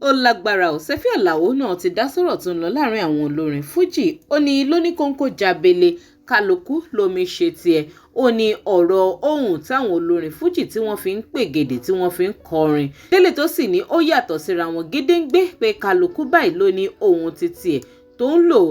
ó lágbára ò Sefiu Alao náà ti dá sọ̀rọ̀ tó ń lọ láàrin àwọn olórin Fuji ó ní lóníkóńkó jábele kálukú lomi ṣe tiẹ̀ ó ní ọ̀rọ̀ ohun táwọn olórin Fuji tí wọ́n fi ń pègèdè tí wọ́n fi ń kọrin délé tó sì ní ó yàtọ̀ síra wọn gédéǹgbé pé kálukú báyìí ló ní ohun títí ẹ̀ tó ń lò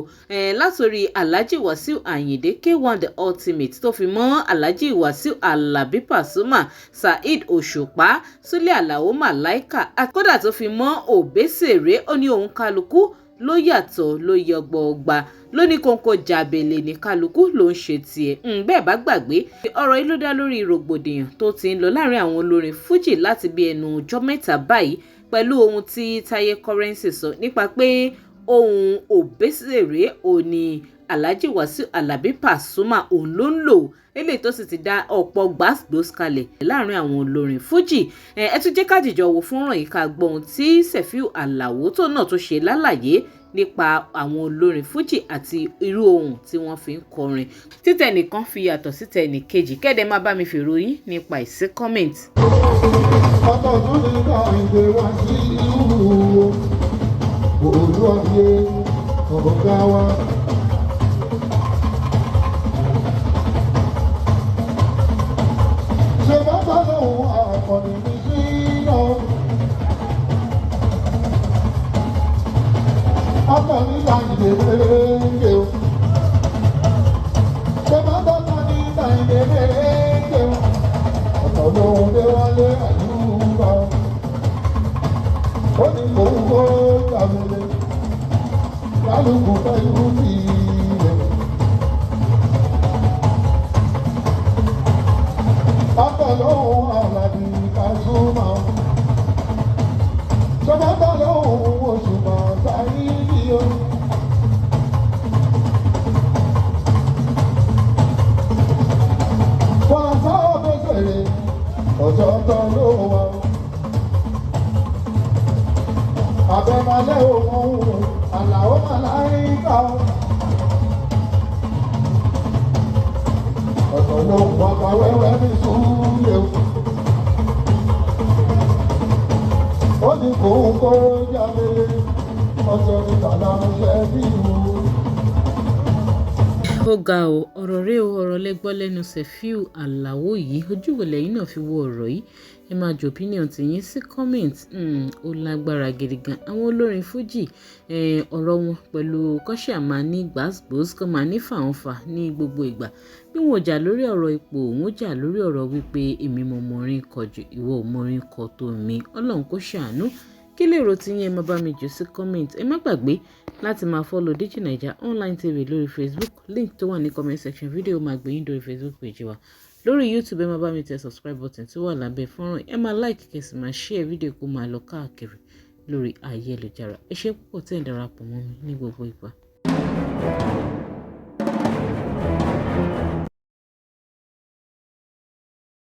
látòrí Alhaji Wasiu Ayinde K1 the ultimate tó fi mọ́ Alhaji Wasiu Alabi Pasuma Saheed Òṣùpá Sule Alao Malaika kódà tó fi mọ́ Obesere ó ní ohun kálukú ló yàtọ̀ ló yọgbọọgba lóní kóńkó jàbèlè ní kálukú ló ń ṣe tiẹ̀ bẹ́ẹ̀ bá gbàgbé ọ̀rọ̀ yìí ló dá lórí rògbòdìyàn tó ti ń lọ láàrin àwọn olórin Fuji láti bí ẹnu ọjọ́ mẹ́ta báyìí pẹ̀lú ohun tí Taye Currency sọ nípa pé ohun Obesere òní Alhaji Wasiu Alabi Pasuma òun ló ń lò eléyìí tó sì ti dá ọ̀pọ̀ gbàgbós kalẹ̀ láàrin àwọn olórin Fuji ẹ tún jẹ́ ká jìjọ wò fúnràn yìí ká gbọ́ ohun tí Sefiu Alao tó náà tó ṣe lálàyé nípa àwọn olórin Fuji àti irú ohun tí wọ́n fi ń kọrin títẹ̀ nìkan fi yàtọ̀ sítẹ̀ nìkejì kẹ́dẹ̀ má bá mi fèrò yín nípa ìsí comment. ọkọ̀ tó ní ká ìgbé wá sí ìlú olúwàyé ọ̀gá wa. ṣe bá bá lóun àkọ́ni ní sí iná. akọni láìdè méréńgé o. ṣe bá bá kọ́ni láìdè méréńgé o. ọ̀tọ̀ lóun dé wálé àyùbá o. ó ní kò ń kó jàmílẹ̀ kálukú fẹ́ irú sí ilẹ̀. ọkọ̀ lóhùn Àlàbí Pasuma ṣọ́bàtà lóhùn Òṣùpá Sáyídì o. wọ́n sá Obesere ọ̀jọ̀gbọ́n ló wà o. Abẹ́malẹ́ òun Alao Malaika o. ọ̀tọ̀ ló ń wákà wẹ́wẹ́ ní Súlẹ̀ o. ó ní kò ń kó jábélé ọjọ́ ní tàlà ń ṣe bí ìwò. ó ga ọ ọ̀rọ̀ rẹ̀ o ọ̀rọ̀ lẹ́gbọ́ lẹ́nu Sefiu Alao yìí ojú wo lẹ́yìn náà fi wo ọ̀rọ̀ yìí ẹ máa jọ opinion tiyín sí comment ó lágbára gidi gan àwọn olórin Fuji ọ̀rọ̀ wọn pẹ̀lú kọ́ṣà máa ní gbàgbós kọ́ máa ní fàǹfà ní gbogbo ìgbà bí wọn ò jà lórí ọ̀rọ̀ ipò wọn ò jà lórí ọ̀rọ̀ wípé èmi mo mọrin kọ jù ìwọ ò mọrin kọ tó mi Ọlọ́run kó ṣàánú kí lè rò tiyín ẹ máa bá mi jù sí comment ẹ má gbàgbé láti máa follow Digi Naija online tv lórí Facebook link tó wà ní comment section fídíò máa gbé yín lórí Facebook page wa lórí YouTube ẹ máa bá mi tẹ subscribe button tó wà lábẹ́ fọ́nrán ẹ máa like kẹsì máa share fídíò kó máa lọ káàkiri lórí ayélujára ẹ ṣé púpọ̀ tẹ́ ẹ̀ darapọ̀ mọ́ mi ní gbogbo ìgbà.